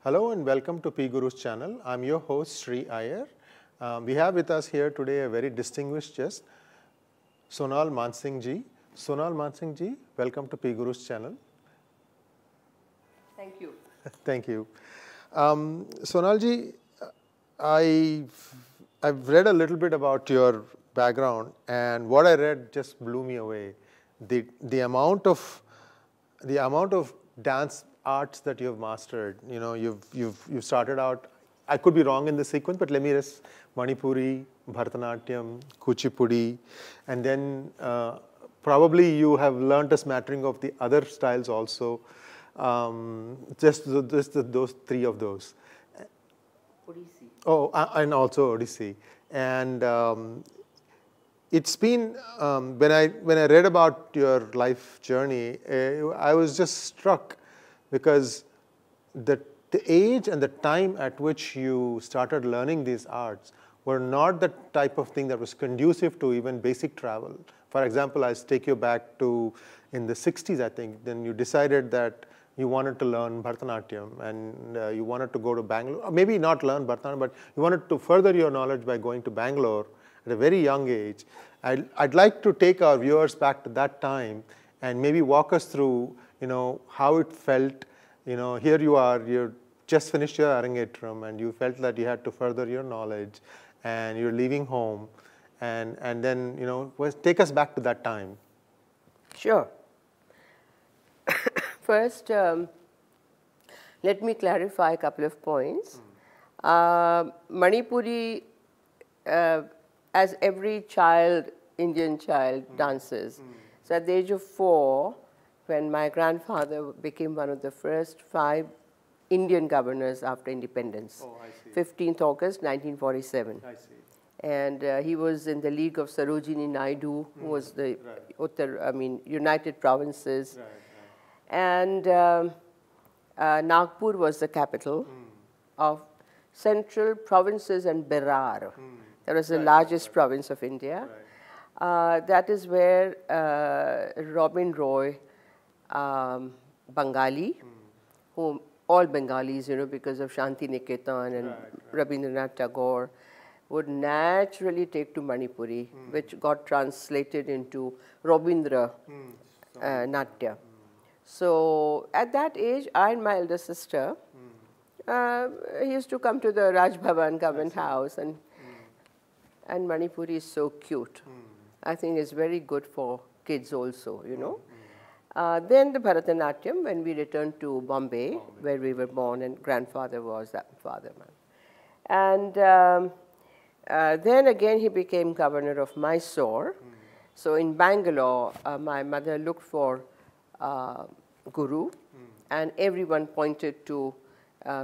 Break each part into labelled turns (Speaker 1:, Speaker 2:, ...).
Speaker 1: Hello and welcome to PGurus channel. I'm your host Sri Iyer. We have with us here today a very distinguished guest, Sonal Mansingh ji. Sonal Mansingh ji, welcome to PGurus channel.
Speaker 2: Thank you.
Speaker 1: Thank you. Sonal ji, I've read a little bit about your background, and what I read just blew me away. The amount of dance arts that you've mastered. You know, you've started out. I could be wrong in the sequence, but let me just Manipuri, Bharatanatyam, Kuchipudi, and then probably you have learned a smattering of the other styles also. Just those three of those.
Speaker 2: Odissi.
Speaker 1: Oh, and also Odissi. And it's been when I read about your life journey, I was just struck because the age and the time at which you started learning these arts were not the type of thing that was conducive to even basic travel. For example, I'll take you back to in the 60s, I think, then you decided that you wanted to learn Bharatanatyam and you wanted to go to Bangalore, or maybe not learn Bharatanatyam, but you wanted to further your knowledge by going to Bangalore at a very young age. I'd like to take our viewers back to that time and maybe walk us through, you know, how it felt. You know, here you are, you just finished your Arangetram and you felt that you had to further your knowledge and you're leaving home and then, you know, take us back to that time.
Speaker 2: Sure. First, let me clarify a couple of points. Manipuri, as every child, Indian child, dances. So at the age of 4, when my grandfather became one of the first 5 Indian governors after independence, 15th August 1947.
Speaker 1: I see.
Speaker 2: And he was in the League of Sarojini Naidu, who was the United Provinces. And Nagpur was the capital of Central Provinces and Berar. That was the largest province of India. That is where Robin Roy, Bengali, whom all Bengalis, you know, because of Shanti Niketan and Rabindranath Tagore, would naturally take to Manipuri, which got translated into Rabindra Natya. So at that age, I and my elder sister used to come to the Raj Bhavan government house, and Manipuri is so cute. I think it's very good for kids also, you know. Then the Bharatanatyam, when we returned to Bombay, where we were born, and grandfather was that father man. And then again he became governor of Mysore. So in Bangalore, my mother looked for Guru, and everyone pointed to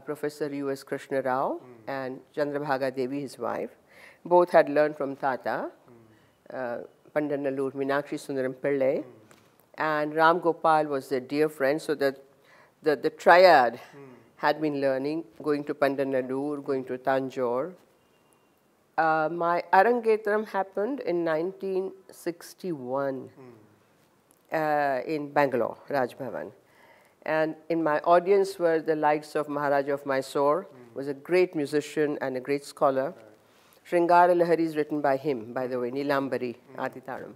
Speaker 2: Professor U.S. Krishna Rao and Chandrabhaga Devi, his wife. Both had learned from Tata, Pandanallur, Meenakshi Sundaram Pillai, and Ram Gopal was their dear friend. So that the triad had been learning, going to Pandanallur, going to Tanjore. My Arangetram happened in 1961 in Bangalore, Raj Bhavan. And in my audience were the likes of Maharaja of Mysore, was a great musician and a great scholar. Shringara Lahari is written by him, by the way, Nilambari, Aditaram.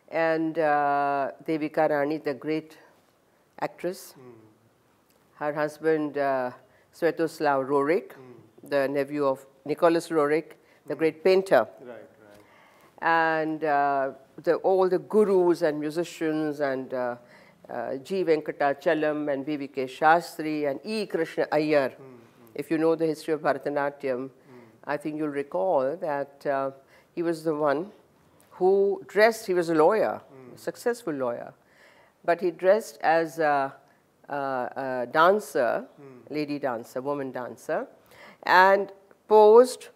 Speaker 2: And Devika Rani, the great actress. Her husband, Svetoslav Roerich, the nephew of Nicholas Roerich, the great painter. And all the gurus and musicians and G. Venkatachalam and B.V.K. Shastri and E. Krishna Iyer. If you know the history of Bharatanatyam, I think you'll recall that he was the one who dressed, he was a lawyer, a successful lawyer, but he dressed as a dancer, lady dancer, woman dancer, and posed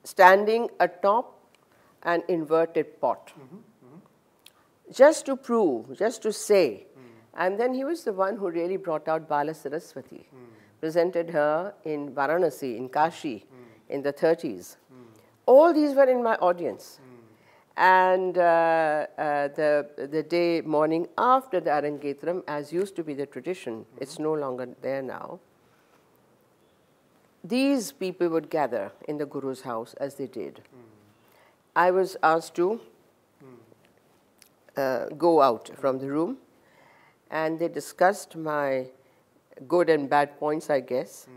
Speaker 2: standing atop an inverted pot. Just to prove, just to say. And then he was the one who really brought out Bala Saraswati, presented her in Varanasi, in Kashi, in the 30s. All these were in my audience. And the day, morning after the Arangetram, as used to be the tradition, it's no longer there now, these people would gather in the Guru's house as they did. I was asked to go out from the room, and they discussed my good and bad points, I guess.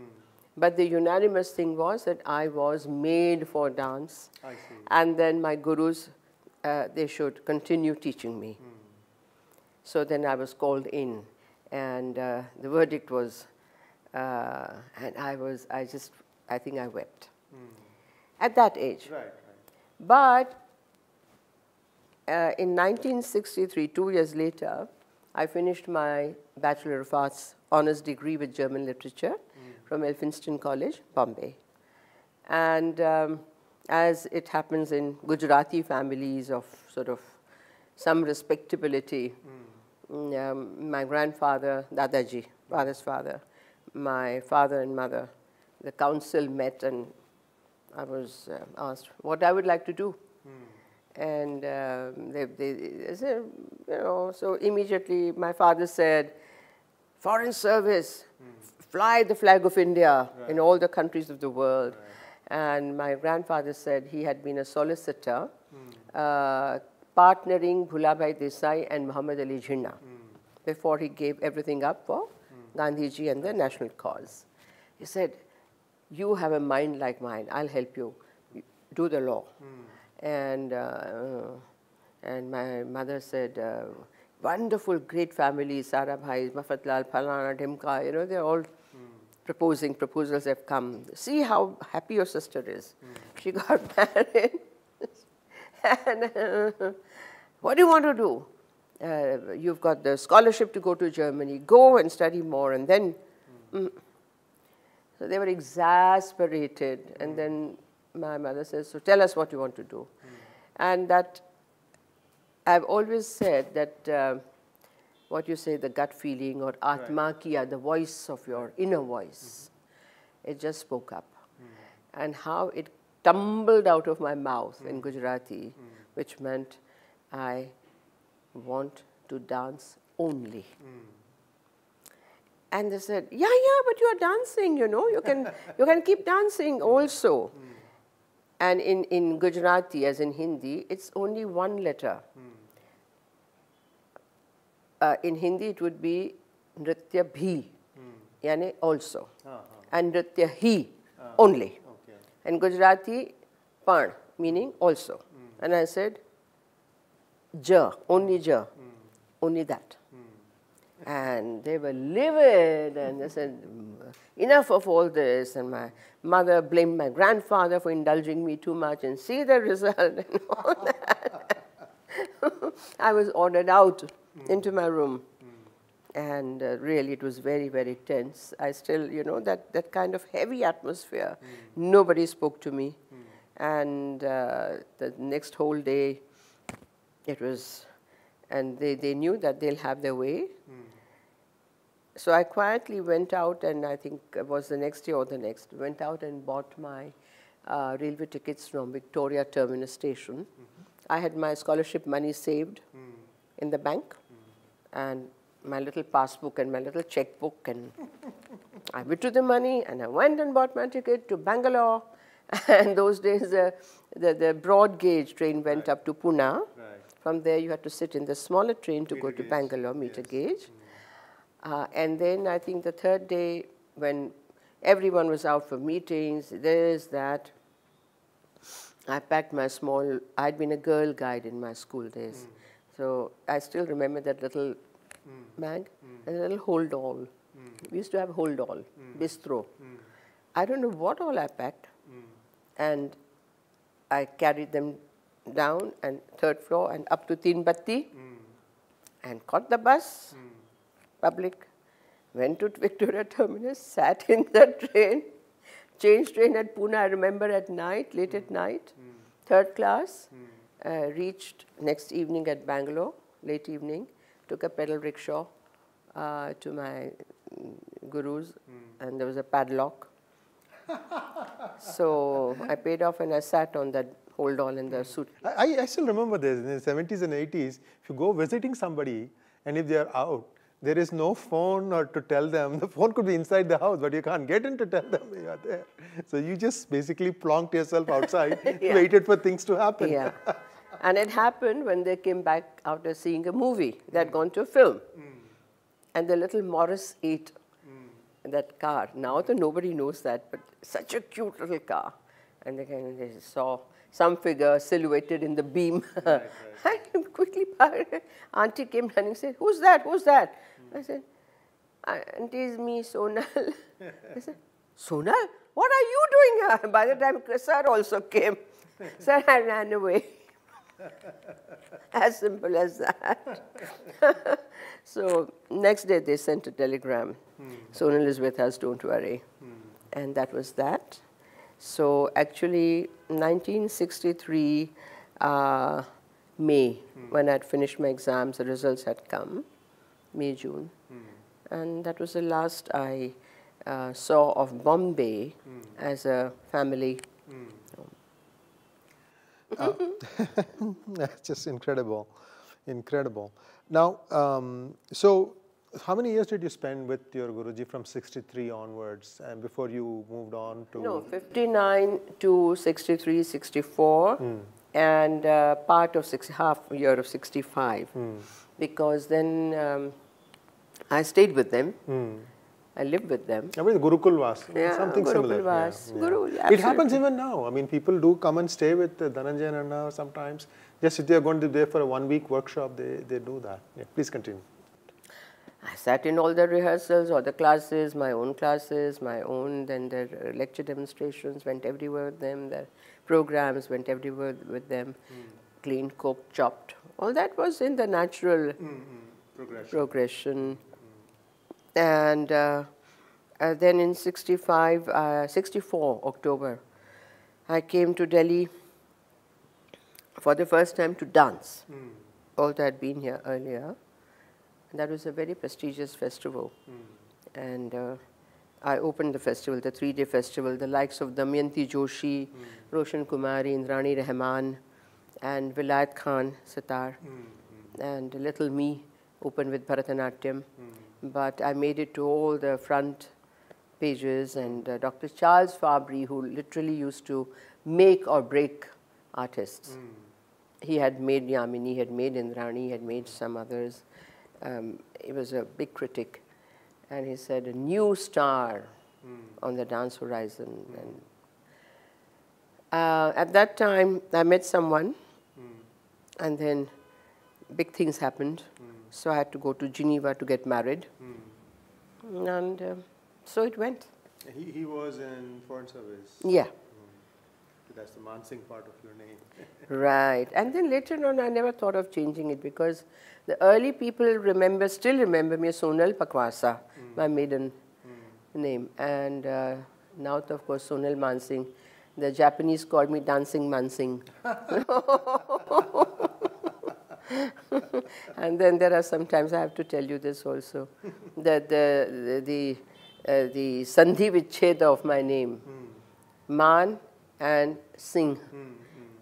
Speaker 2: But the unanimous thing was that I was made for dance.
Speaker 1: I see.
Speaker 2: And then my gurus, they should continue teaching me. So then I was called in, and the verdict was, and I think I wept at that age.
Speaker 1: Right, right.
Speaker 2: But in 1963, 2 years later, I finished my Bachelor of Arts honors degree with German literature from Elphinstone College, Bombay. And as it happens in Gujarati families of sort of some respectability, my grandfather, Dadaji, father's father, my father and mother, the council met, and I was asked what I would like to do. And they said, so immediately my father said, foreign service, fly the flag of India in all the countries of the world. And my grandfather said he had been a solicitor, partnering Bhulabhai Desai and Muhammad Ali Jinnah before he gave everything up for Gandhiji and the national cause. He said, you have a mind like mine, I'll help you, do the law. And my mother said, wonderful, great family, Sarabhai, Mafatlal, Phalana, Dhimka, they're all proposing, proposals have come. See how happy your sister is. She got married. And what do you want to do? You've got the scholarship to go to Germany. Go and study more. And then, so they were exasperated. And then my mother says, so tell us what you want to do. And that, I've always said that what you say, the gut feeling or Atma Kiya, the voice of your inner voice, it just spoke up. And how it tumbled out of my mouth in Gujarati, which meant I want to dance only. And they said, yeah, but you are dancing, you can keep dancing also. And in Gujarati, as in Hindi, it's only one letter. In Hindi, it would be Nritya Bhi, yani also. And Nritya Hi, only. And Gujarati, Pan, meaning also. And I said, Ja, only Ja, only that. And they were livid, and they said, enough of all this. And my mother blamed my grandfather for indulging me too much, and see the result and all that. I was ordered out into my room. And really, it was very, very tense. I still, that kind of heavy atmosphere. Nobody spoke to me. And the next whole day, it was, and they knew that they'll have their way. So I quietly went out, and I think it was the next year or the next, went out and bought my railway tickets from Victoria Terminus Station. I had my scholarship money saved in the bank, and my little passbook and my little checkbook, and I withdrew the money, and I went and bought my ticket to Bangalore. And those days, the broad gauge train went up to Pune. From there, you had to sit in the smaller train to go to Bangalore, meter gauge. And then I think the third day, when everyone was out for meetings, this, that, I packed my small, I'd been a girl guide in my school days. So I still remember that little bag, and a little hold all. We used to have hold all, bistro. I don't know what all I packed. And I carried them down and third floor and up to Tinbatti and caught the bus, public, went to Victoria Terminus, sat in the train, changed train at Pune, I remember at night, late at night, third class, reached next evening at Bangalore, late evening, took a pedal rickshaw to my gurus, and there was a padlock. So I paid off and I sat on that hold all in the suit.
Speaker 1: I still remember this in the 70s and 80s. If you go visiting somebody and if they are out, there is no phone or to tell them. The phone could be inside the house, but you can't get in to tell them you are there. So you just basically plonked yourself outside, waited for things to happen.
Speaker 2: Yeah. And it happened when they came back after seeing a movie. They had gone to a film. And the little Morris 8, that car. Now nobody knows that, but such a cute little car. And they saw some figure silhouetted in the beam. Right. I quickly, Auntie came running and said, "Who's that? Who's that?" I said, "Auntie, it's me, Sonal." I said, "Sonal? What are you doing here?" By the time sir also came, sir, I ran away. As simple as that. So next day they sent a telegram. Sonal is with us, don't worry. And that was that. So actually 1963 May, when I had finished my exams, the results had come, May, June. And that was the last I saw of Bombay as a family.
Speaker 1: That's just incredible, incredible. Now, so how many years did you spend with your Guruji from 63 onwards and before you moved on to?
Speaker 2: No, 59 to 63, 64 and part of half a year of 65 because then I stayed with them. I lived with them.
Speaker 1: I mean, Gurukul was something
Speaker 2: Gurukul
Speaker 1: similar.
Speaker 2: Was.
Speaker 1: Yeah.
Speaker 2: Guru,
Speaker 1: it happens even now. I mean, people do come and stay with Dhananjay and Anna sometimes. Just if they are going to be there for a 1-week workshop, they do that. Yeah, please continue.
Speaker 2: I sat in all the rehearsals, all the classes, my own, then their lecture demonstrations, went everywhere with them, their programs went everywhere with them, cleaned, cooked, chopped. All that was in the natural progression. And then in 64 October, I came to Delhi for the first time to dance. Although I had been here earlier. And that was a very prestigious festival. And I opened the festival, the 3-day festival, the likes of Damayanti Joshi, Roshan Kumari, Indrani Rahman, and Vilayat Khan Sitar, and Little Me opened with Bharatanatyam. But I made it to all the front pages, and Dr. Charles Fabry, who literally used to make or break artists. He had made Yamini, he had made Indrani, he had made some others. He was a big critic, and he said, a new star on the dance horizon. And at that time, I met someone, and then big things happened. So I had to go to Geneva to get married. And so it went.
Speaker 1: He was in Foreign Service?
Speaker 2: Yeah.
Speaker 1: That's the Mansingh part of your name.
Speaker 2: Right. And then later on, I never thought of changing it because the early people still remember me as Sonal Pakwasa, my maiden name. And now, of course, Sonal Mansingh. The Japanese called me Dancing Mansingh. And then there are sometimes, I have to tell you this also, that the Sandhi Vichcheda of my name, Man and Singh.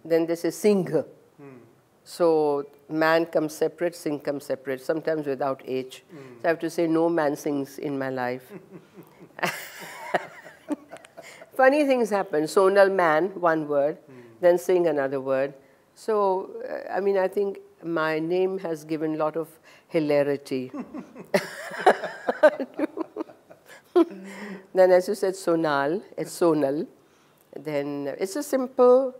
Speaker 2: Then they say Singh. So man comes separate, Singh comes separate, sometimes without H. So I have to say no Mansinghs in my life. Funny things happen. Sonal man, one word, then Singh another word. So, I mean, I think my name has given a lot of hilarity. Then as you said, Sonal, it's Sonal. Then it's a simple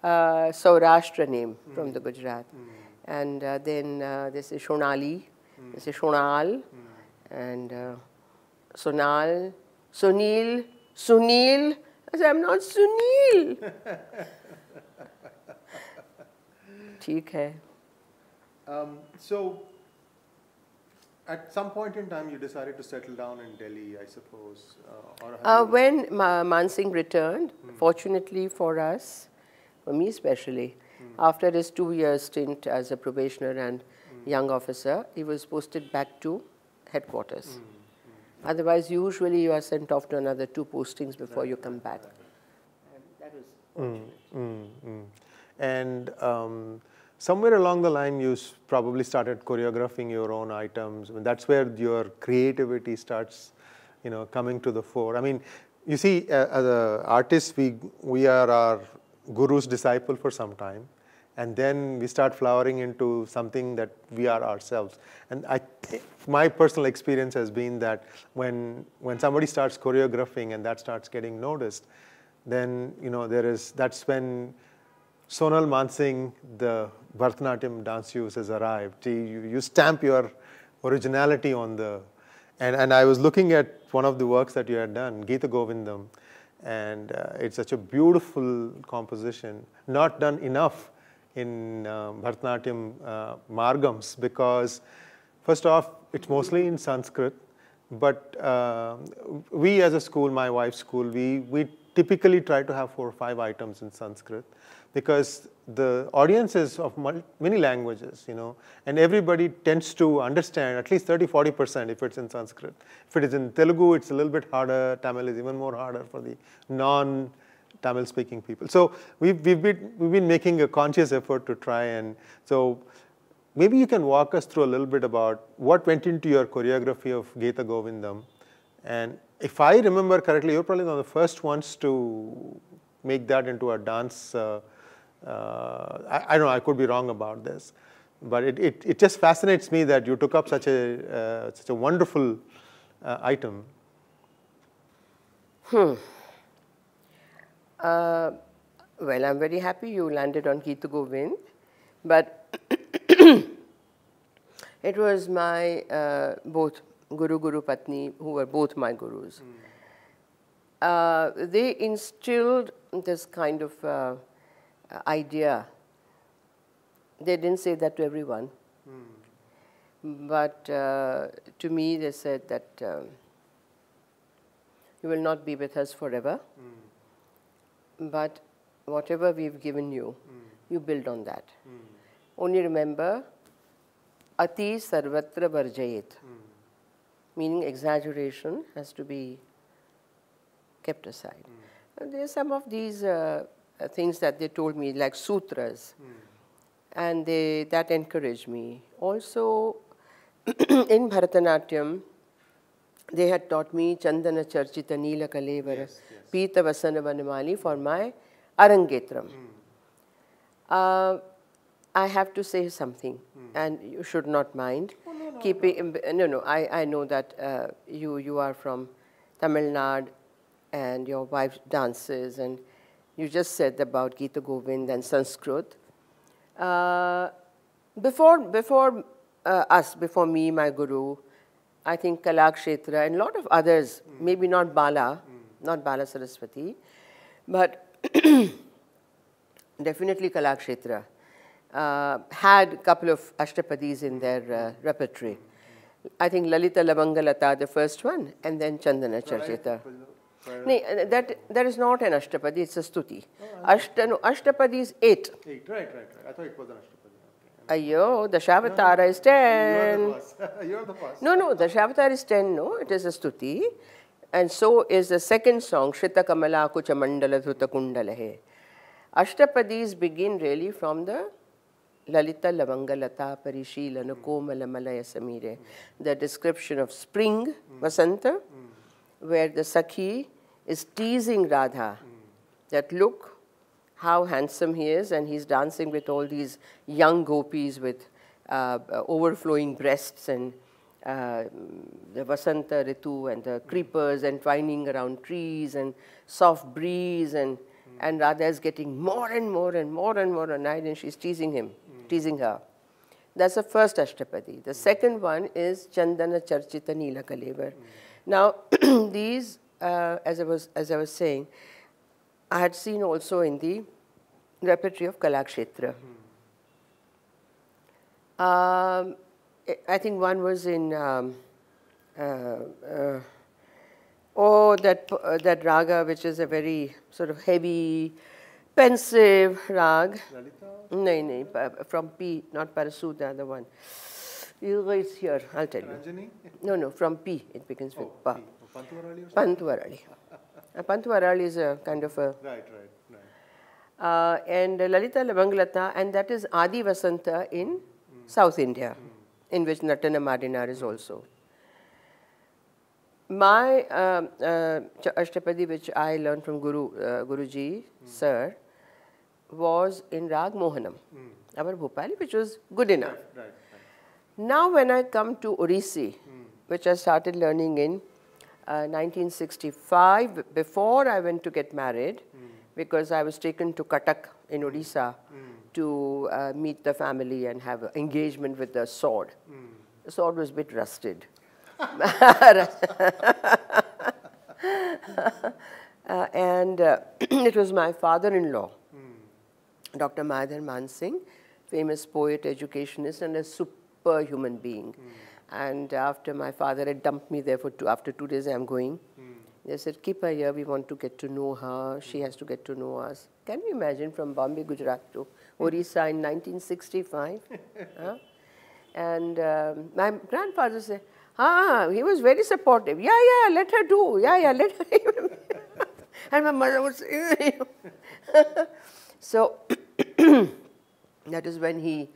Speaker 2: Saurashtra name from the Gujarat. And then they say Shonali, they say Shonal, and Sonal, Sunil, Sunil. I say, I'm not Sunil. ठीक है.
Speaker 1: So, at some point in time, you decided to settle down in Delhi, I suppose.
Speaker 2: When Mansingh returned, fortunately for us, for me especially, after his 2-year stint as a probationer and young officer, he was posted back to headquarters. Otherwise, usually you are sent off to another 2 postings before you come back. And that was fortunate.
Speaker 1: And somewhere along the line, you probably started choreographing your own items. I mean, that's where your creativity starts, coming to the fore. I mean, you see, as an artist, we are our guru's disciple for some time, and then we start flowering into something that we are ourselves. And my personal experience has been that when somebody starts choreographing and that starts getting noticed, then that's when Sonal Mansingh, the Bharatanatyam dance use, has arrived. You stamp your originality on the, and I was looking at one of the works that you had done, Geeta Govindam, and it's such a beautiful composition, not done enough in Bharatanatyam margams, because first off, it's mostly in Sanskrit, but we as a school, my wife's school, we typically try to have 4 or 5 items in Sanskrit, because the audience is of many languages, and everybody tends to understand at least 30–40% if it's in Sanskrit. If it is in Telugu, it's a little bit harder. Tamil is even more harder for the non-Tamil speaking people. So we've been making a conscious effort to try, and so maybe you can walk us through a little bit about what went into your choreography of Geeta Govindam. And if I remember correctly, you're probably one of the first ones to make that into a dance. I don't know, I could be wrong about this, but it just fascinates me that you took up such a wonderful item.
Speaker 2: Well, I'm very happy you landed on Geeta Govind, but it was my both Guru Patni, who were both my gurus. They instilled this kind of idea. They didn't say that to everyone, but to me they said that you will not be with us forever, but whatever we've given you, you build on that. Only remember, ati sarvatra varjayet, meaning exaggeration has to be kept aside. And there are some of these things that they told me, like sutras, and that encouraged me. Also, in Bharatanatyam, they had taught me Chandana Charchita Neela Kalevara Pita Vasana Vanamali for my Arangetram. I have to say something, and you should not mind. I know that you are from Tamil Nadu, and your wife dances, and you just said about Geeta Govind and Sanskrit. Before before me, my guru, I think Kalakshetra and a lot of others, maybe not Bala Saraswati, but definitely Kalakshetra, had a couple of Ashtapadis in their repertoire. I think Lalita Lavangalata, the first one, and then Chandana Charchita. No, that is not an Ashtapadi, it's a Stuti. Ashtapadi is 8.
Speaker 1: Right. I thought it was an Ashtapadi.
Speaker 2: Ayyo, the Dashavatara is 10.
Speaker 1: You're the boss.
Speaker 2: No, the Dashavatara is 10, no, it is a Stuti. And so is the second song, Shrita Kamala Kucha Mandala Dhruta Kundalahe. Ashtapadis begin really from the Lalita Lavangalata Parishilana Komala Malaya Samire, the description of spring, Vasanta, where the Sakhi is teasing Radha, that look how handsome he is, and he's dancing with all these young gopis with overflowing breasts, and the Vasanta Ritu and the creepers entwining around trees and soft breeze, and Radha is getting more and more annoyed, and she's teasing her. That's the first Ashtapadi. The second one is Chandana Charchita Neela Kalevar. Now, these, as I was saying, I had seen also in the repertoire of Kalakshetra. I think one was in that raga, which is a very sort of heavy, pensive rag. No, from P, not Parasu, the other one. It's here, I'll tell you. No, from P, it begins with Pa. Pantuvarali. Pantuvarali is a kind of a...
Speaker 1: Right.
Speaker 2: and Lalita Lavangalata, and that is Adi Vasanta in South India, in which Natana Marinar is also. My Ashtapadi, which I learned from Guruji, sir, was in Rag Mohanam, our Bhopali, which was good enough. Now when I come to Odissi, which I started learning in 1965, before I went to get married, because I was taken to Katak in Odisha to meet the family and have an engagement with the sword. The sword was a bit rusted. And it was my father-in-law, Dr. Sonal Mansingh, famous poet, educationist, and a super human being. And after my father had dumped me there for after 2 days, I'm going. They said, keep her here, we want to get to know her, she has to get to know us. Can you imagine, from Bombay, Gujarat to Orissa in 1965? And my grandfather said, he was very supportive. Yeah, let her do. Yeah, let her. And my mother would say, so that is when he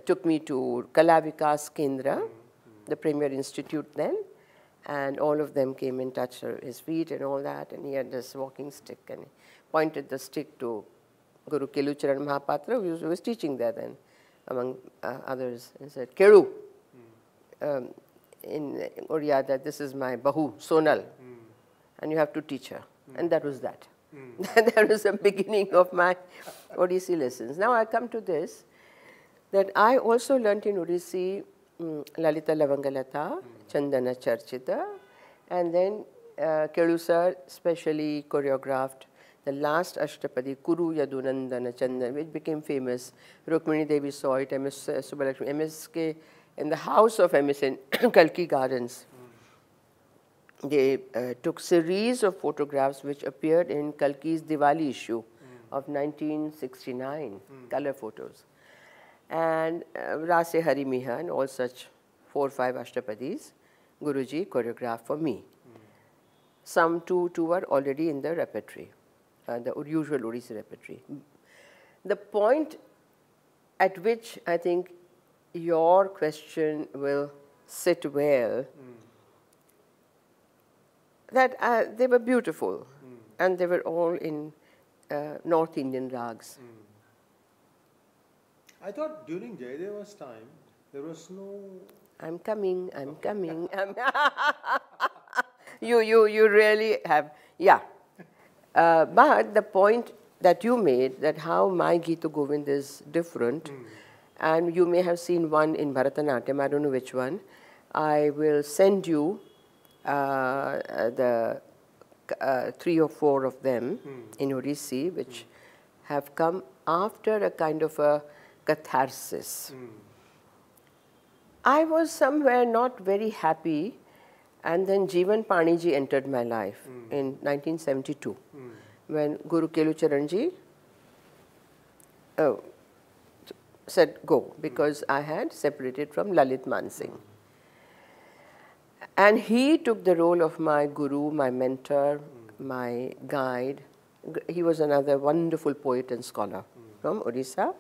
Speaker 2: took me to Kala Vikas Kendra, the premier institute then, and all of them came and touched his feet and all that, and he had this walking stick, and he pointed the stick to Guru Kelucharan Mahapatra, who was teaching there then, among others, and said, Keru, in Oriya, that this is my Bahu, Sonal, and you have to teach her. And that was that. That was the beginning of my Odissi lessons. Now I come to this, that I also learnt in Odissi Lalita Lavangalata, Chandana Charchita, and then Kedu sir specially choreographed the last Ashtapadi, Kuru Yadunandana Chandan, which became famous. Rukmini Devi saw it, MS Subbalakshmi, MSK, in the house of MS in Kalki Gardens. They took series of photographs which appeared in Kalki's Diwali issue of 1969, color photos. And Rase Hari Miha and all such 4 or 5 Ashtapadis, Guruji choreographed for me. Some two were already in the repertory, the usual Odissi repertory. The point at which I think your question will sit well, that they were beautiful, and they were all in North Indian rags.
Speaker 1: I thought during Jayadeva's time, there was no...
Speaker 2: I'm coming. You really have, yeah. But the point that you made, that how my Geeta Govind is different, and you may have seen one in Bharatanatyam, I don't know which one. I will send you the 3 or 4 of them in Odissi, which have come after a kind of a catharsis. I was somewhere not very happy, and then Jeevan Paniji entered my life in 1972, when Guru Kelucharanji said go, because I had separated from Lalit Mansingh. And he took the role of my guru, my mentor, my guide. He was another wonderful poet and scholar from Odisha,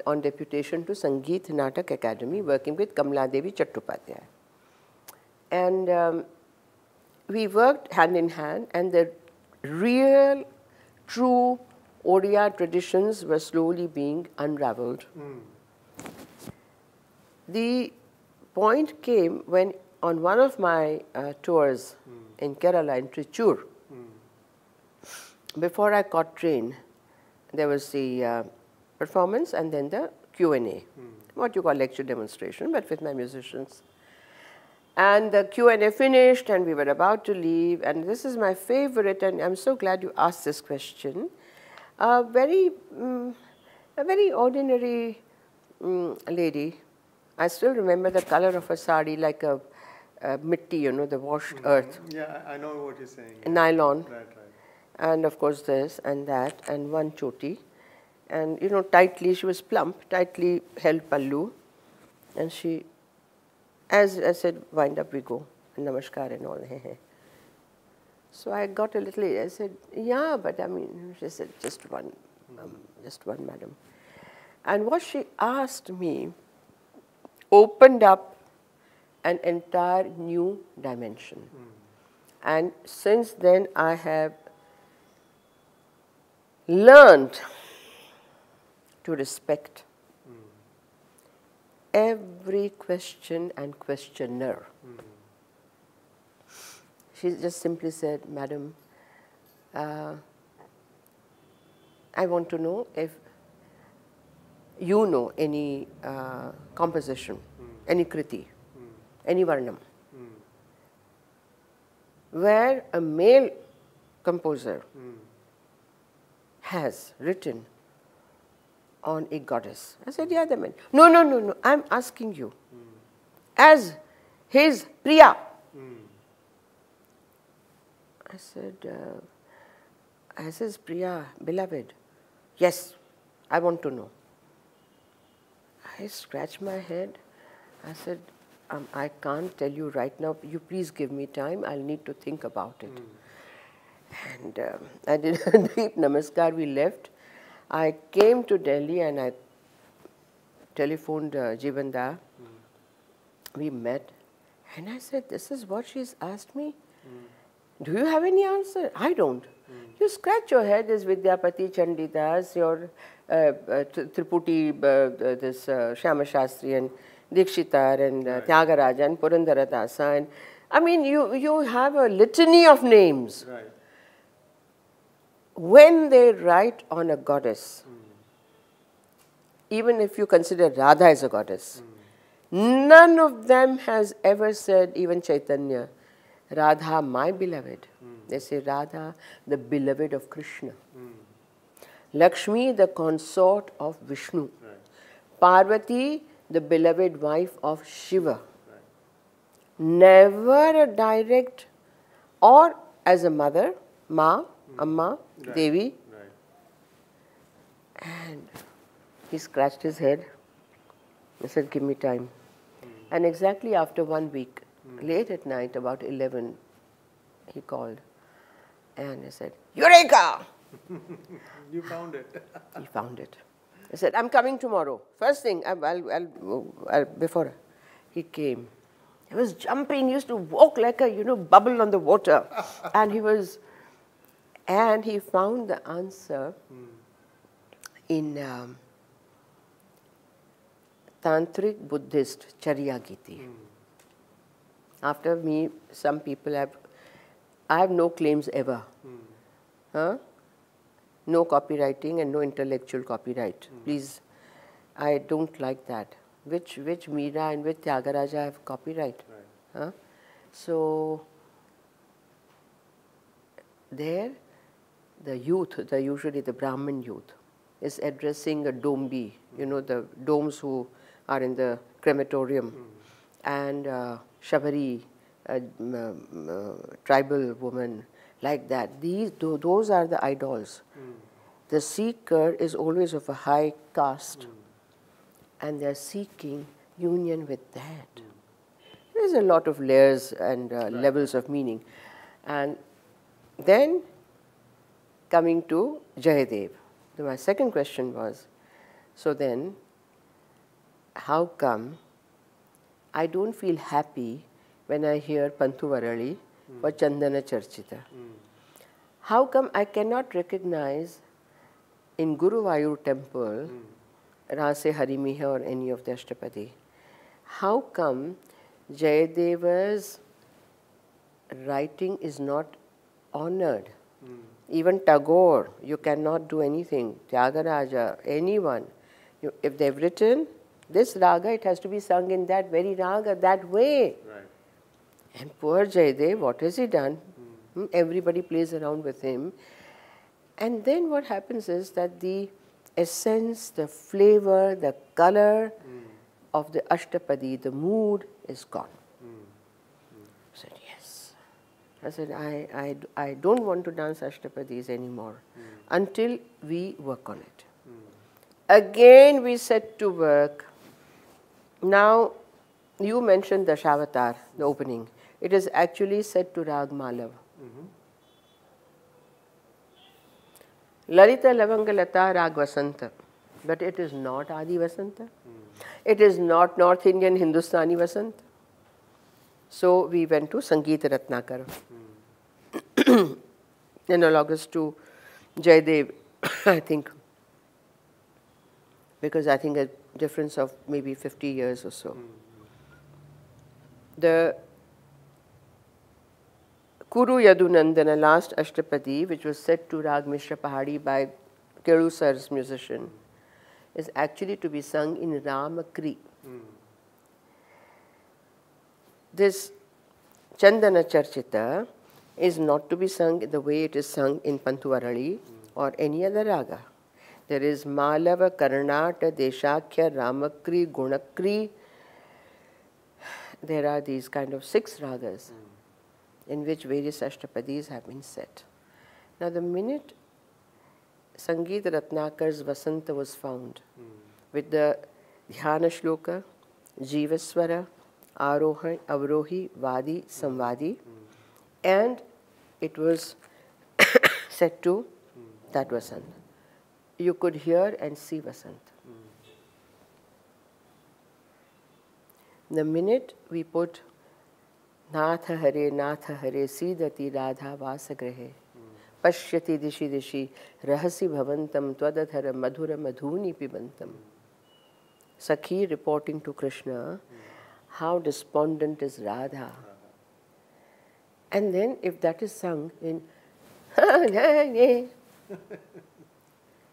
Speaker 2: on deputation to Sangeet Natak Akademi, working with Kamala Devi Chattopadhyay. And we worked hand in hand, and the real, true Odia traditions were slowly being unraveled. The point came when, on one of my tours in Kerala, in Trichur, before I caught train, there was the performance and then the Q&A, what you call lecture demonstration, but with my musicians. And the Q&A finished, and we were about to leave, and this is my favorite, and I'm so glad you asked this question. A very ordinary lady. I still remember the color of her sari, like a mitti, you know, the washed earth.
Speaker 1: Yeah, I know what you're saying.
Speaker 2: Nylon.
Speaker 1: Right.
Speaker 2: And of course this and that, and one choti. And, you know, tightly, she was plump, tightly held pallu. And she, as I said, wind up we go, and namaskar and all. So I got a little, I said, yeah, but I mean, she said, just one, madam. And what she asked me opened up an entire new dimension. And since then, I have learned to respect every question and questioner. She just simply said, Madam, I want to know if you know any composition, any kriti, any varnam, where a male composer has written on a goddess. I said, yeah, the man. No, I'm asking you. As his Priya. I said, as his Priya, beloved. Yes, I want to know. I scratched my head. I said, I can't tell you right now. You please give me time. I'll need to think about it. And I did a deep namaskar. We left. I came to Delhi and I telephoned Jivanda. We met. And I said, this is what she's asked me. Do you have any answer? I don't. You scratch your head, this Vidyapati Chandidas, your Triputi, this Shyama Shastri and Dikshitar and Tyagaraja and Purandaradasa. And I mean, you have a litany of names.
Speaker 1: Right.
Speaker 2: When they write on a goddess, even if you consider Radha as a goddess, none of them has ever said, even Chaitanya, Radha, my beloved. They say Radha, the beloved of Krishna. Lakshmi, the consort of Vishnu.
Speaker 1: Right.
Speaker 2: Parvati, the beloved wife of Shiva. Right. Never a direct, or as a mother, Ma, Amma,
Speaker 1: Right.
Speaker 2: Devi.
Speaker 1: Right.
Speaker 2: And he scratched his head. I said, give me time. And exactly after 1 week, late at night, about 11, he called. And he said, Eureka!
Speaker 1: You found it.
Speaker 2: He found it. He said, I'm coming tomorrow. First thing, before he came, he was jumping, he used to walk like a, bubble on the water. And he found the answer in Tantric Buddhist Charya Giti. After me, some people I have no claims ever. No copywriting and no intellectual copyright. Please, I don't like that. Which Meera and which Tyagaraja have copyright?
Speaker 1: Right.
Speaker 2: So, there, the youth, usually the Brahmin youth, is addressing a dombi, the domes who are in the crematorium, and Shabari, tribal woman, like that. Those are the idols. The seeker is always of a high caste, and they're seeking union with that. There's a lot of layers and levels of meaning. And then coming to Jayadev. My second question was, so then, how come I don't feel happy when I hear Panthu Varali for Chandana Charchita? How come I cannot recognize in Guru Vayur temple Rase Harimiha or any of the Ashtapadi? How come Jayadeva's writing is not honored? Even Tagore, you cannot do anything. Tyagaraja, anyone. If they've written this raga, it has to be sung in that very raga, that way.
Speaker 1: Right.
Speaker 2: And poor Jayadev, what has he done? Everybody plays around with him. And then what happens is that the essence, the flavor, the color of the Ashtapadi, the mood is gone. I said, yes. I said, I don't want to dance Ashtapadis anymore until we work on it. Again, we set to work. Now, you mentioned Dashavatar, the opening. It is actually set to Rag Malav. Lalita Lavangalata Rag Vasanta. But it is not Adi Vasanta. It is not North Indian Hindustani Vasanta. So we went to Sangeet Ratnakar. Analogous to Jayadev, I think. Because I think a difference of maybe 50 years or so. The Kuru Yadunandana, last Ashtapadi, which was set to Rag Mishra Pahadi by PGurus musician, is actually to be sung in Ramakri. This Chandana Charchita is not to be sung the way it is sung in Pantuvarali or any other raga. There is Malava, Karnata, Deshakya, Ramakri, Gunakri. There are these kind of 6 ragas in which various Ashtapadis have been set. Now the minute Sangeet Ratnakar's Vasanta was found with the Dhyana Shloka, Jivaswara, Arohi, Avrohi, Vadi, Samvadi, and it was set to that Vasanta. You could hear and see Vasanta. The minute we put Natha Hare, Sidati Radha Vasagrehe, Pashyati Dishi Dishi, Rahasi Bhavantam, Twadadhara Madhura Madhuni Pibantam. Sakhi reporting to Krishna how despondent is Radha. And then if that is sung in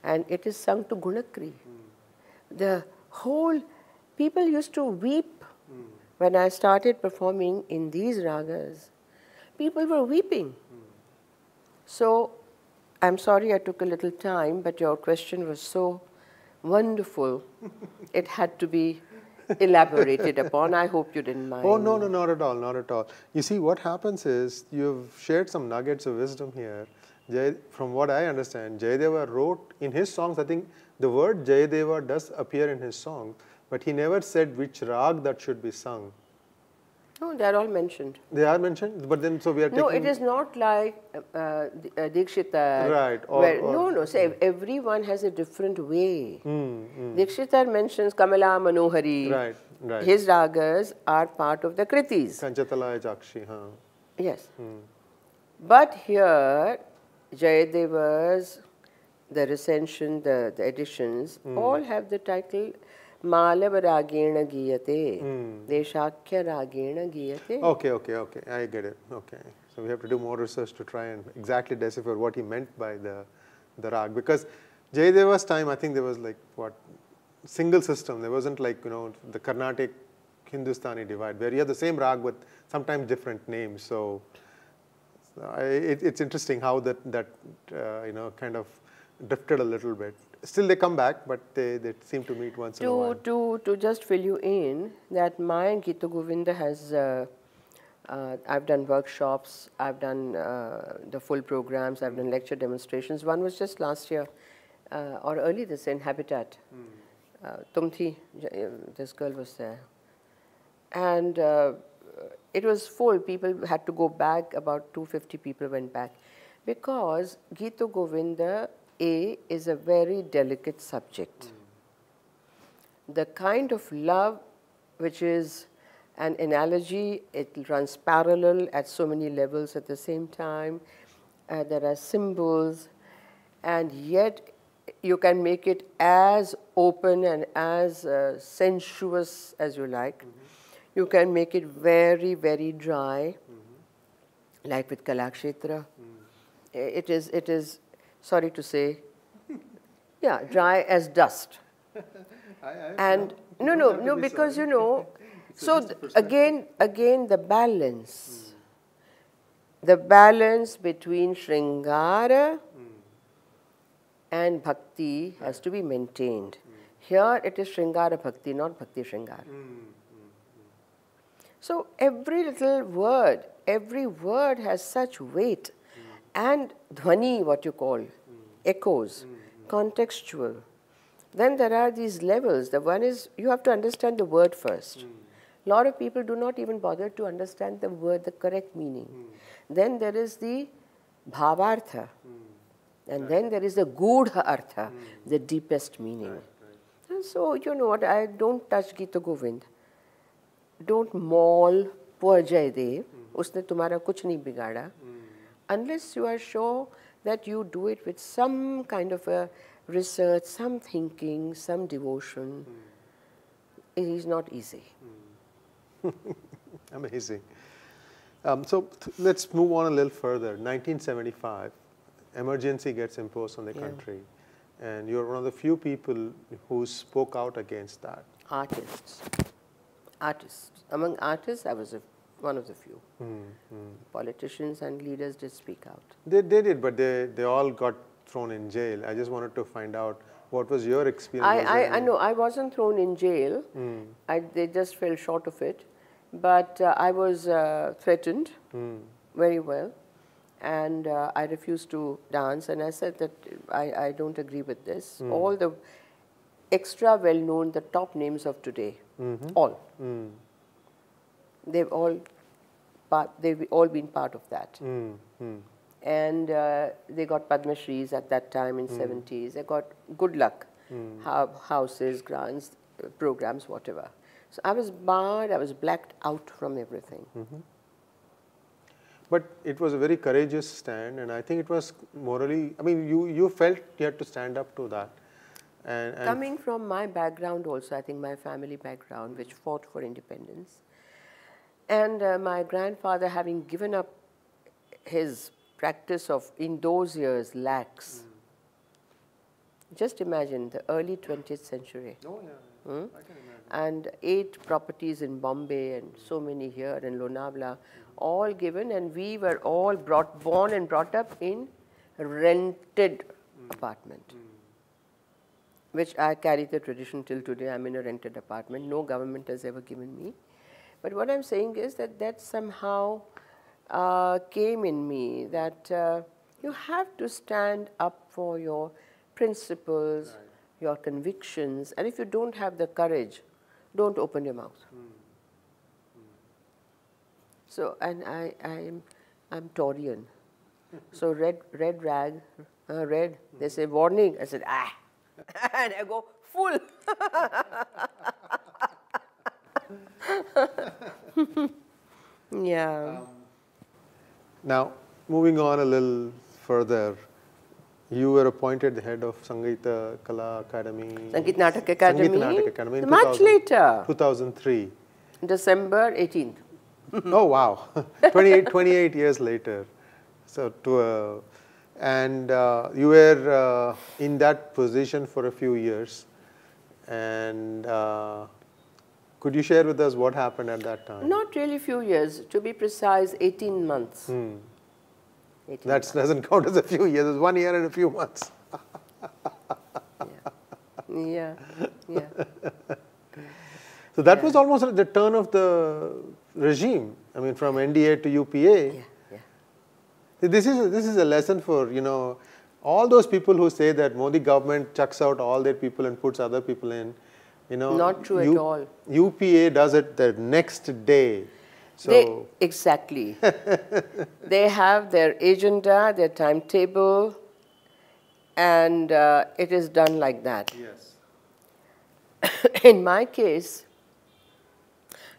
Speaker 2: and it is sung to Gunakri, the whole people used to weep when I started performing in these ragas. People were weeping. So I'm sorry I took a little time, but your question was so wonderful. It had to be elaborated upon. I hope you didn't mind.
Speaker 1: Oh, no, not at all, not at all. You see, what happens is, you've shared some nuggets of wisdom here. From what I understand, Jayadeva wrote in his songs, I think the word Jayadeva does appear in his song, but he never said which rag that should be sung.
Speaker 2: No, they are all mentioned.
Speaker 1: They are mentioned, but then so we are taking...
Speaker 2: No, it is not like Dikshita.
Speaker 1: Right.
Speaker 2: No, say everyone has a different way. Dikshita mentions Kamala Manohari.
Speaker 1: Right.
Speaker 2: His ragas are part of the Kritis.
Speaker 1: Kanchatala Jakshi, huh?
Speaker 2: Yes. But here, Jayadeva's, the recension, the editions, all have the title Malava Ragena Giyate, Deshakya Ragena Giyate.
Speaker 1: Okay. I get it. Okay. So we have to do more research to try and exactly decipher what he meant by the rag. Because Jayadeva's time, I think there was like, single system. There wasn't like, the Carnatic Hindustani divide, where you have the same rag with sometimes different names. So it's interesting how that kind of drifted a little bit. Still they come back, but they seem to meet once in a while.
Speaker 2: To just fill you in, that my Gita Govinda has, I've done workshops, I've done the full programs, I've done lecture demonstrations. One was just last year, or early this year in Habitat. Tumthi, this girl was there. And it was full. People had to go back, about 250 people went back. Because Gita Govinda is a very delicate subject. The kind of love which is an analogy, it runs parallel at so many levels at the same time. There are symbols, and yet you can make it as open and as sensuous as you like. You can make it very, very dry, like with Kalakshetra. It is, sorry to say, yeah, dry as dust. And no, because so again the balance between Shringara and Bhakti has to be maintained. Here it is Shringara Bhakti, not Bhakti Shringara. So every word has such weight and dhvani, what you call, echoes, contextual. Then there are these levels. The one is, you have to understand the word first. A lot of people do not even bother to understand the word, the correct meaning. Then there is the bhavartha. And then there is the Gudha Artha, the deepest meaning. And so, you know what, I don't touch Gita Govind. Don't maul poor Jaydev, usne tumhara kuch nahi bigada, unless you are sure that you do it with some kind of a research, some thinking, some devotion. It is not easy.
Speaker 1: Amazing. So let's move on a little further. 1975, emergency gets imposed on the country, and you're one of the few people who spoke out against that.
Speaker 2: Artists. Among artists, I was one of the few. Politicians and leaders did speak out.
Speaker 1: They did, but they all got thrown in jail. I just wanted to find out what was your experience.
Speaker 2: I know, I wasn't thrown in jail. They just fell short of it. But I was threatened very well, and I refused to dance, and I said that I don't agree with this. All the extra well-known, the top names of today, all. They've all been part of that. And they got Padma Shris at that time in 70s. They got good luck, houses, grants, programs, whatever. So I was barred, I was blacked out from everything.
Speaker 1: But it was a very courageous stand, and I think it was morally, I mean, you felt you had to stand up to that. And
Speaker 2: coming from my background also, I think my family background, which fought for independence, and my grandfather having given up his practice of, in those years, lakhs. Just imagine the early 20th century.
Speaker 1: Oh, yeah. I can imagine.
Speaker 2: And 8 properties in Bombay and so many here in Lonavala, all given, and we were all born and brought up in rented apartment, which I carry the tradition till today. I'm in a rented apartment. No government has ever given me. But what I'm saying is that somehow came in me, that you have to stand up for your principles, your convictions, and if you don't have the courage, don't open your mouth. So, and I'm Taurian. So red rag, red, they say warning, I said, ah, and I go full. Yeah.
Speaker 1: Now, moving on a little further, you were appointed the head of Sangeet Kala Akademi.
Speaker 2: Sangeet Natak Academy.
Speaker 1: Sangeet Natak Academy.
Speaker 2: Much later.
Speaker 1: 2003.
Speaker 2: December 18th.
Speaker 1: Oh, wow. 28 years later. So, and you were in that position for a few years. And could you share with us what happened at that time?
Speaker 2: Not really few years. To be precise, 18 months.
Speaker 1: That doesn't count as a few years. It's 1 year and a few months.
Speaker 2: Yeah.
Speaker 1: So that was almost at the turn of the regime. I mean, from NDA to UPA. This is a lesson for, you know, all those people who say that Modi government chucks out all their people and puts other people in. You know,
Speaker 2: not true at all.
Speaker 1: UPA does it the next day. So
Speaker 2: exactly. They have their agenda, their timetable, and it is done like that.
Speaker 1: Yes.
Speaker 2: In my case,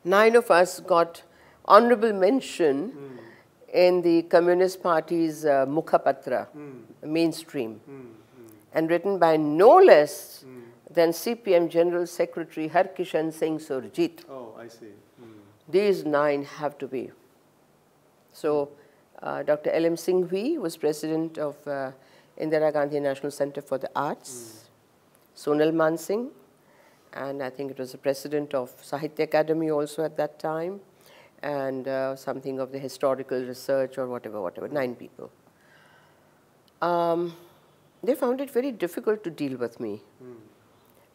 Speaker 2: 9 of us got honorable mention in the Communist Party's Mukhapatra, mainstream, and written by no less than CPM General Secretary Harkishan Singh Surjit.
Speaker 1: Oh, I see.
Speaker 2: These 9 have to be. So, Dr. L.M. Singhvi was president of Indira Gandhi National Center for the Arts, Sonal Mansingh, and I think it was the president of Sahitya Akademi also at that time, and something of the historical research or whatever, 9 people. They found it very difficult to deal with me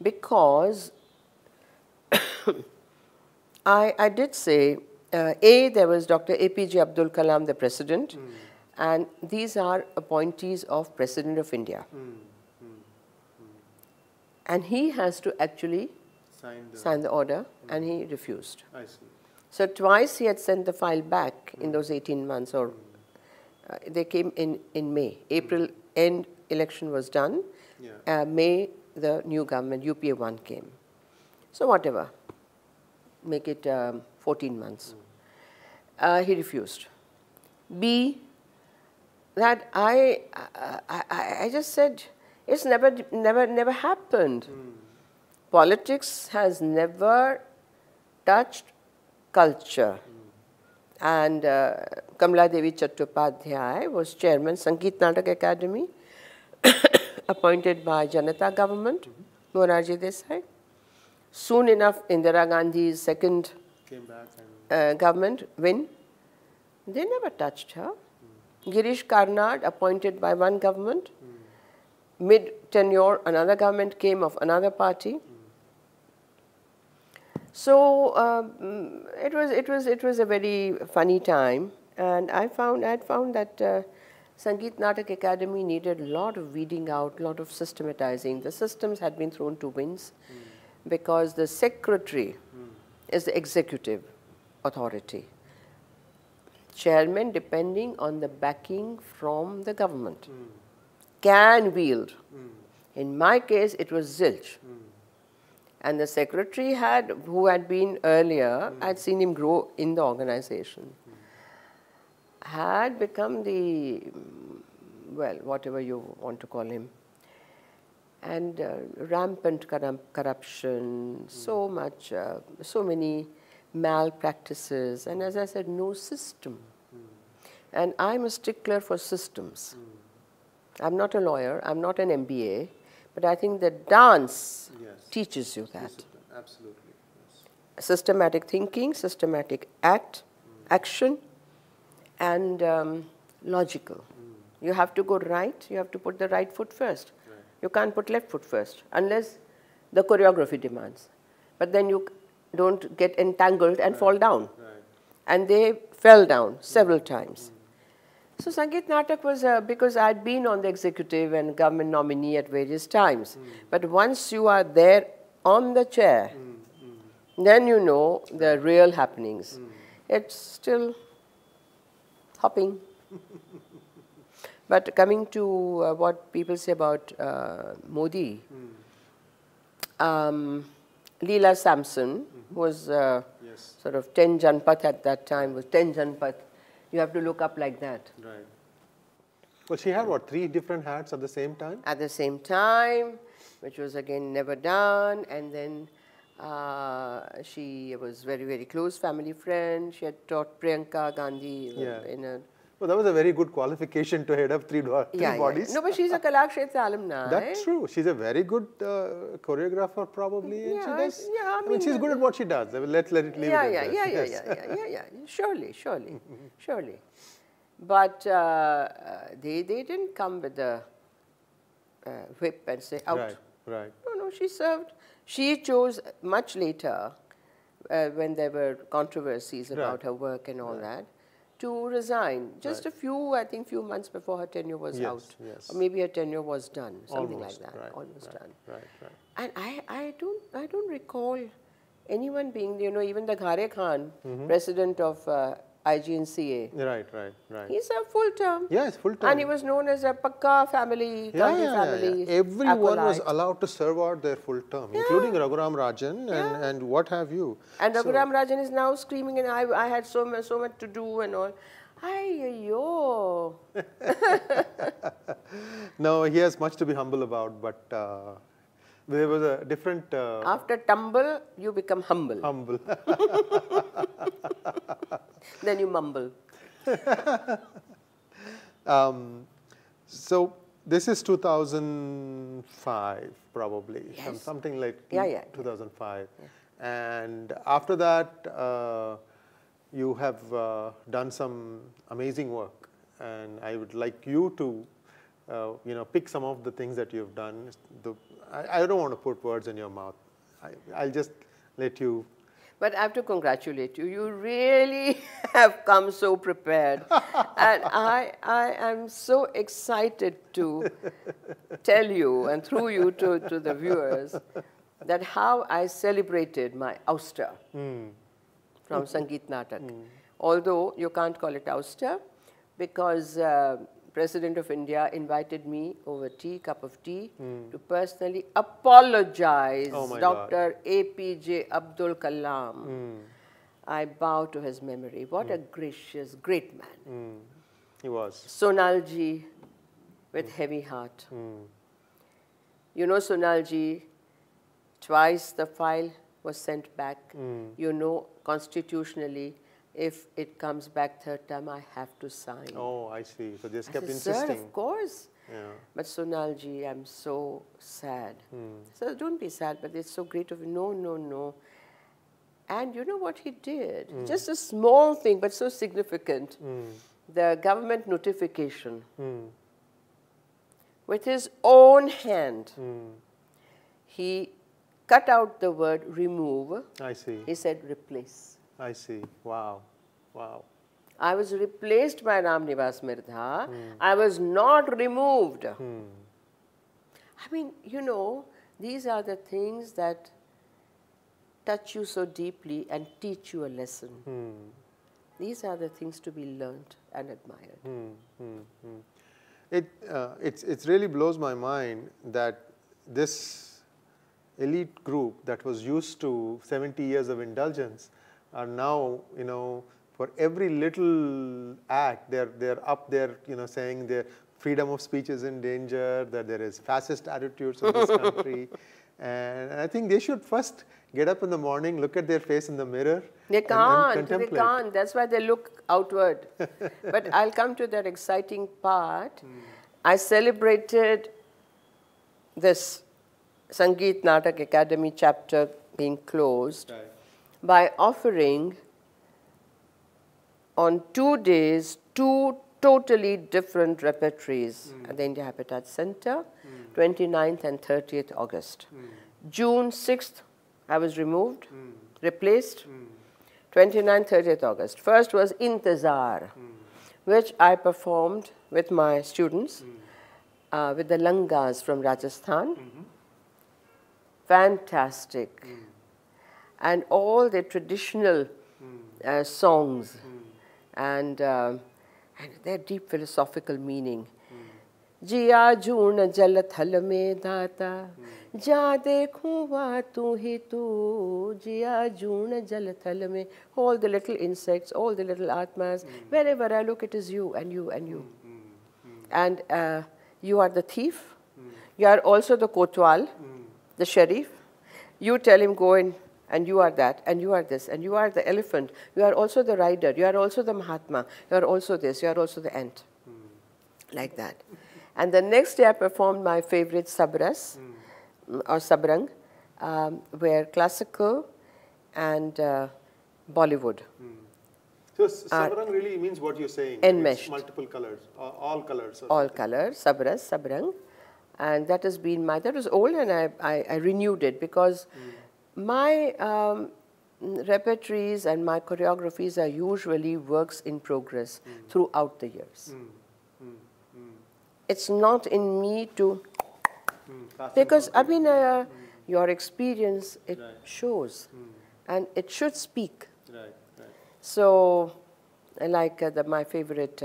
Speaker 2: because I did say, there was Dr. APJ Abdul Kalam, the president, and these are appointees of President of India. And he has to actually sign the order, and he refused.
Speaker 1: I see.
Speaker 2: So twice he had sent the file back in those 18 months, or they came in May, April end, election was done,
Speaker 1: Yeah.
Speaker 2: May the new government, UPA 1 came. So whatever, make it 14 months. He refused. B, that I just said, it's never happened. Politics has never touched culture. And Kamala Devi Chattopadhyay was chairman, Sangeet Natak Academy, appointed by Janata government, Morarji Desai. Soon enough, Indira Gandhi's second
Speaker 1: Came back
Speaker 2: government, win. They never touched her. Girish Karnad, appointed by one government. Mid-tenure, another government came of another party. So it was a very funny time, and I had found that Sangeet Natak Academy needed a lot of weeding out, a lot of systematizing. The systems had been thrown to winds because the secretary is the executive authority. Chairman, depending on the backing from the government, can wield. In my case, it was zilch. And the secretary who had been earlier, I had seen him grow in the organization, had become the, well, whatever you want to call him, and rampant corruption, so much, so many malpractices, and as I said, no system. And I'm a stickler for systems. I'm not a lawyer, I'm not an MBA, but I think the dance teaches you that.
Speaker 1: Absolutely. Yes.
Speaker 2: Systematic thinking, systematic action, and logical. You have to go right, you have to put the right foot first. Right. You can't put left foot first, unless the choreography demands. But then you don't get entangled and fall down. Right. And they fell down several times. So Sangeet Natak was, because I had been on the executive and government nominee at various times. But once you are there on the chair, then you know the real happenings. It's still hopping. But coming to what people say about Modi, Leela Sampson was sort of 10 Janpath at that time, was 10 Janpath. You have to look up like that.
Speaker 1: Right. Well, she had, what, 3 different hats at the same time?
Speaker 2: At the same time, which was again never done. And then she was very, very close family friend. She had taught Priyanka Gandhi in a...
Speaker 1: Well, that was a very good qualification to head up three bodies.
Speaker 2: No, but she's a Kalakshetra alumni.
Speaker 1: That's true. She's a very good choreographer, probably. And she does.
Speaker 2: I
Speaker 1: mean, she's good at what she does. Let's let it leave it at that.
Speaker 2: Yeah. Surely. But they didn't come with the whip and say out.
Speaker 1: Right.
Speaker 2: No, she served. She chose much later, when there were controversies about her work and all that, to resign. Just a few, I think, few months before her tenure was out. Or maybe her tenure was done, something like that, almost done.
Speaker 1: Right.
Speaker 2: And I don't recall anyone being, even the Ghare Khan, president of IGNCA.
Speaker 1: Right.
Speaker 2: He's a full term.
Speaker 1: Yes, full term.
Speaker 2: And he was known as a Pakka family, family.
Speaker 1: Everyone was allowed to serve out their full term, including Raghuram Rajan and what have you.
Speaker 2: And Raghuram Rajan is now screaming, and I had so much to do and all. Ay-yo.
Speaker 1: No, he has much to be humble about, but there was a different...
Speaker 2: After tumble, you become humble. Then you mumble.
Speaker 1: So this is 2005, probably. Something like 2005. And after that, you have done some amazing work. And I would like you to pick some of the things that you've done. I don't want to put words in your mouth. I'll just let you.
Speaker 2: But I have to congratulate you. You really have come so prepared. And I am so excited to tell you, and through you to the viewers, that how I celebrated my ouster from Sangeet Natak. Although you can't call it ouster, because President of India invited me over tea, cup of tea, to personally apologize.
Speaker 1: Oh my
Speaker 2: Dr. APJ Abdul Kalam. I bow to his memory. What a gracious, great man.
Speaker 1: He was.
Speaker 2: Sonalji with heavy heart. You know, Sonalji, twice the file was sent back. You know, constitutionally, if it comes back third time, I have to sign.
Speaker 1: Oh, I see. So they just kept
Speaker 2: Sir,
Speaker 1: insisting.
Speaker 2: of course.
Speaker 1: Yeah.
Speaker 2: But Sonalji, I'm so sad. So don't be sad, but it's so great of you. No, no, no. And you know what he did? Just a small thing, but so significant. The government notification. With his own hand, he cut out the word remove.
Speaker 1: I see.
Speaker 2: He said replace.
Speaker 1: I see. Wow. Wow.
Speaker 2: I was replaced by Ram Nivas Mirdha. I was not removed. I mean, you know, these are the things that touch you so deeply and teach you a lesson. These are the things to be learned and admired.
Speaker 1: It really blows my mind that this elite group that was used to 70 years of indulgence are now, you know, for every little act, they're up there, you know, saying their freedom of speech is in danger, that there is fascist attitudes in this country. And I think they should first get up in the morning, look at their face in the mirror.
Speaker 2: They can't,
Speaker 1: and contemplate.
Speaker 2: they can't. That's why they look outward. But I'll come to that exciting part. I celebrated this Sangeet Natak Academy chapter being closed by offering on 2 days 2 totally different repertories at the India Habitat Center, 29th and 30th August. June 6th, I was removed, replaced. 29th, 30th August. First was Intezar, which I performed with my students, with the Langas from Rajasthan. Fantastic. And all the traditional songs and their deep philosophical meaning. Jiya joon jal thal mein data, ja dekhu va tu hi tu, jiya joon jal thal mein. All the little insects, all the little atmas, wherever I look, it is you and you and you. And you are the thief, you are also the kotwal, the sheriff. You tell him, go in, and you are that, and you are this, and you are the elephant, you are also the rider, you are also the Mahatma, you are also this, you are also the ant. Like that. And the next day I performed my favorite sabras, or sabrang, where classical and Bollywood.
Speaker 1: So sabrang really means what you're saying.
Speaker 2: Enmeshed.
Speaker 1: It's multiple colors, all colors.
Speaker 2: All colors, sabras, sabrang. And that has been that was old, and I renewed it because my repertories and my choreographies are usually works in progress throughout the years. It's not in me to, because I mean, your experience, it shows, and it should speak. So, like my favorite,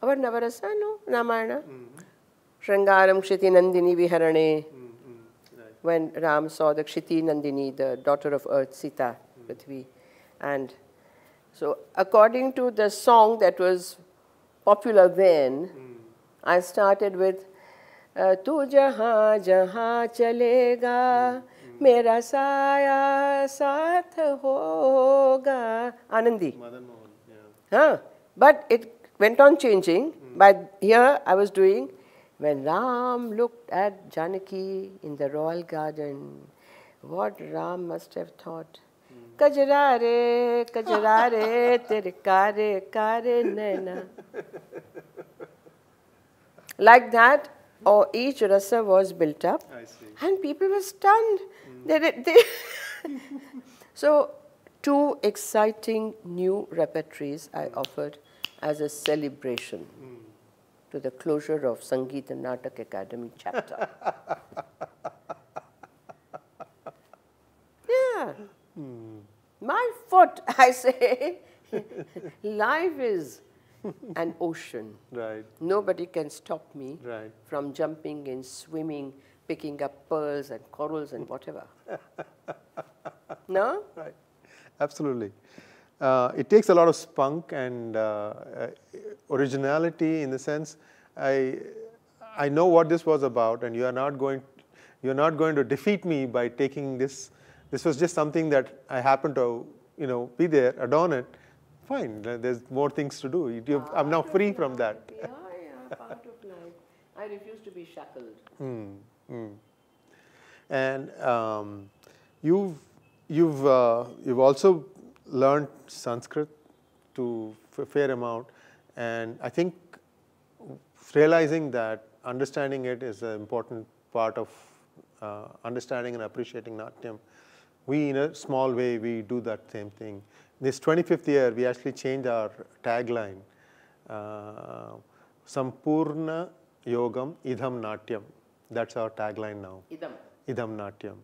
Speaker 2: Avarnavarasano, Ramayana, Shringaram Kshiti Nandini Viharane, when Ram saw the Kshiti Nandini, the daughter of earth, Sita, Prithvi. And so, according to the song that was popular then, I started with Tu jahan jahan chalega, mera saya saath hoga. Anandi. But it went on changing. But here I was doing, when Ram looked at Janaki in the royal garden, what Ram must have thought. Kajrare, kajrare, tere kare, kare naina. Like that, or each rasa was built up, and people were stunned. So, 2 exciting new repertories I offered as a celebration to the closure of Sangeet and Natak Academy chapter. Yeah. My foot, I say, life is an ocean.
Speaker 1: Right.
Speaker 2: Nobody can stop me
Speaker 1: Right.
Speaker 2: from jumping in, swimming, picking up pearls and corals and whatever. No?
Speaker 1: Right. Absolutely. It takes a lot of spunk and originality in the sense I know what this was about, and you're not going to defeat me by taking this. This was just something that I happened to be there, adorn it. Fine. There's more things to do. I'm now free from that.
Speaker 2: Yeah, part of life. I refuse to be shackled.
Speaker 1: And you've also learned Sanskrit to a fair amount, and I think realizing that understanding it is an important part of understanding and appreciating Natyam. We, in a small way, we do that same thing. This 25th year, we actually changed our tagline, Sampurna Yogam Idham Natyam. That's our tagline now. Idham Natyam.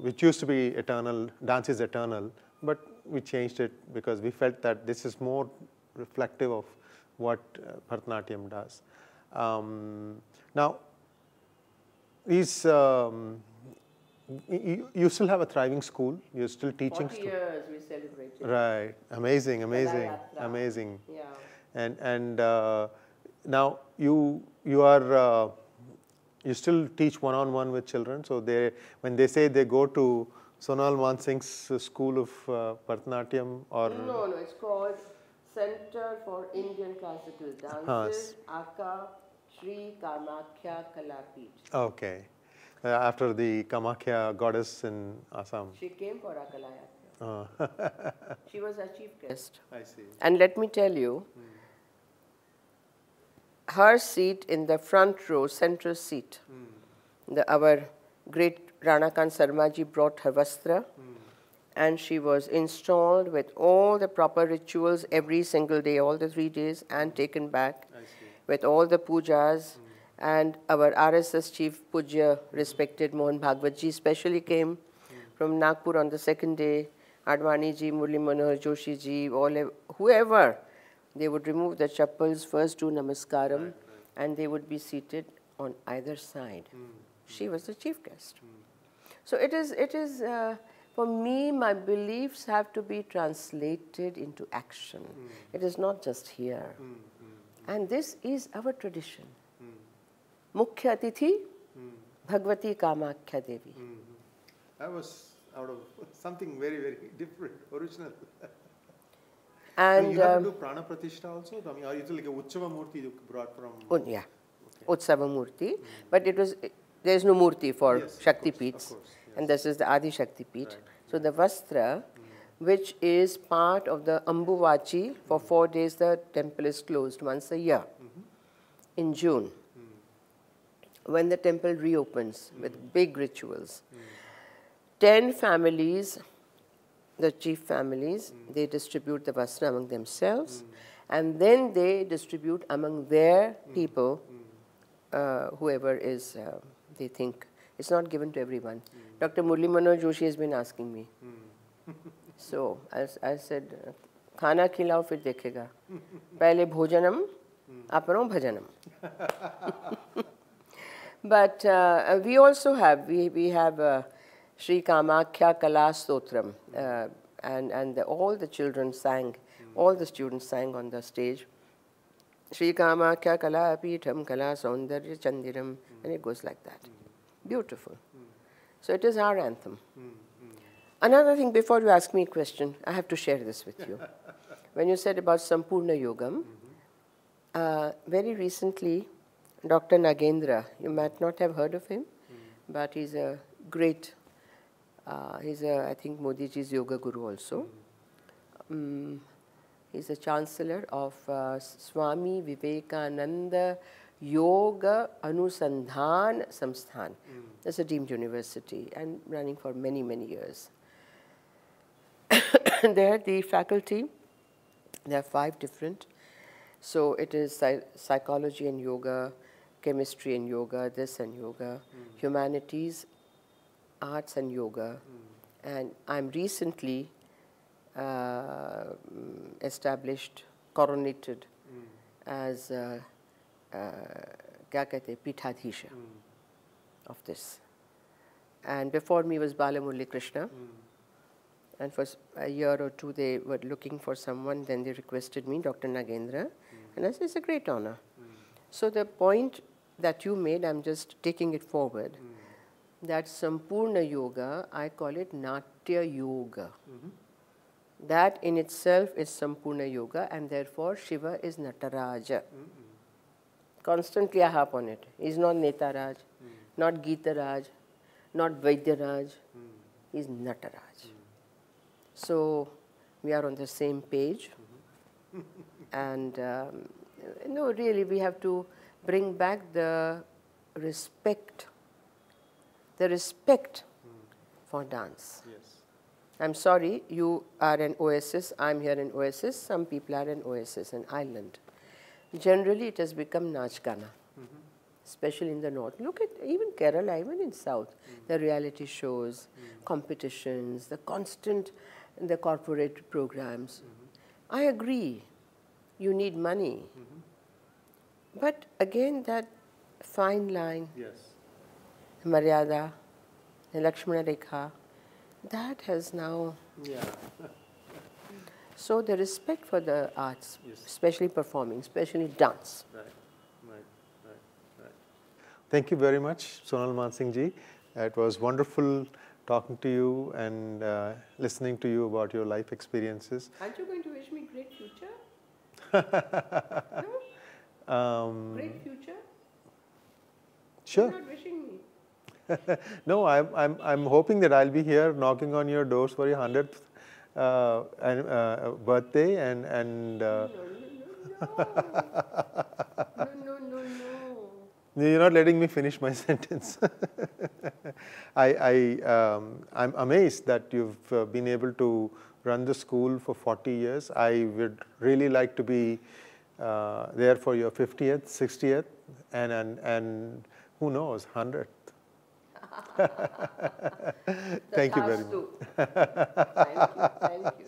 Speaker 1: Which used to be eternal, dance is eternal, but we changed it because we felt that this is more reflective of what Bharatanatyam does. Now, these you still have a thriving school. You're still teaching.
Speaker 2: 40 years we celebrated.
Speaker 1: Right. Amazing. Amazing.
Speaker 2: Yeah.
Speaker 1: And now you are you still teach one-on-one with children. So when they say they go to Sonal Mansingh's school of Bharatanatyam or
Speaker 2: no, it's called Center for Indian Classical Dances, Aka Sri Kamakhya Kalapit.
Speaker 1: Okay. After the Kamakhya goddess in Assam.
Speaker 2: She came for Akalayatya. She was our chief guest.
Speaker 1: I see.
Speaker 2: And let me tell you, her seat in the front row, central seat, our great Rana Khan Sarmaji brought her vastra, and she was installed with all the proper rituals every single day, all the 3 days, and taken back with all the pujas. And our RSS chief Pujya, respected Mohan Bhagwat ji, specially came from Nagpur on the second day. Advani ji, Murli Manohar Joshi ji, whoever, they would remove the chappals, first do namaskaram, and they would be seated on either side. She was the chief guest. So it is for me, my beliefs have to be translated into action. It is not just here. And this is our tradition. Mukhya Atithi, Bhagavati Kamakhya Devi.
Speaker 1: That was out of something very, very different, original.
Speaker 2: And
Speaker 1: you have to do Prana Pratishtha also? I mean, or is it like a Utsava Murti you brought from?
Speaker 2: Yeah, Utsava Murti. But there is no Murti for Shakti Peeths. And this is the Adi Shakti Peeth. So the Vastra, which is part of the Ambuvachi, for 4 days the temple is closed once a year in June, when the temple reopens with big rituals. 10 families, the chief families, they distribute the vastra among themselves, and then they distribute among their people, whoever is, they think. It's not given to everyone. Dr. Murli Manohar Joshi has been asking me. So I said, Khana khilao fir dekhega. Pehle bhojanam, aparam bhajanam. But we also have, we have Sri Kamakhya Kala Stotram, and all the children sang, all the students sang on the stage. Sri Kamakhya Kala Peetham Kala Saundarya Chandiram, and it goes like that. Beautiful. So it is our anthem. Another thing, before you ask me a question, I have to share this with you. When you said about Sampurna Yogam, very recently, Dr. Nagendra, you might not have heard of him, but he's a great, I think Modi ji's yoga guru also. He's a chancellor of Swami Vivekananda Yoga Anusandhan Samsthan. That's a deemed university and running for many, many years. There, the faculty, there are 5 different. So it is psychology and yoga, chemistry and yoga, this and yoga, humanities, arts and yoga. And I'm recently established coronated as kya kehte, Pithadhisha of this. And before me was Balamurli Krishna. And for a year or two, they were looking for someone. Then they requested me, Dr. Nagendra. And I said, it's a great honor. So the point that you made, I'm just taking it forward. That Sampurna Yoga, I call it Natya Yoga. That in itself is Sampurna Yoga, and therefore Shiva is Nataraja. Constantly I harp on it. He's not Netaraj, not Gitaraj, not Vaidyaraj. He's Nataraj. So we are on the same page. And no, really, we have to bring back the respect for dance.
Speaker 1: Yes.
Speaker 2: I'm sorry, you are an Oasis, I'm here in Oasis, some people are in Oasis, an island. Generally, it has become Nach Gana, especially in the north. Look at even Kerala, even in south, the reality shows, competitions, the constant, the corporate programs. I agree, you need money. But again, that fine line, Maryada, the Lakshmana Rekha, that has now. So the respect for the arts, especially performing, especially dance.
Speaker 1: Right. Thank you very much, Sonal Mansingh ji. It was wonderful talking to you and listening to you about your life experiences.
Speaker 2: Aren't you going to wish me great future? No? Great future?
Speaker 1: Sure.
Speaker 2: You're not wishing me.
Speaker 1: No, I'm hoping that I'll be here knocking on your doors for your 100th birthday and
Speaker 2: No.
Speaker 1: You're not letting me finish my sentence. I'm amazed that you've been able to run the school for 40 years. I would really like to be there for your 50th, 60th, and who knows, 100th. Thank you very much.
Speaker 2: Thank you.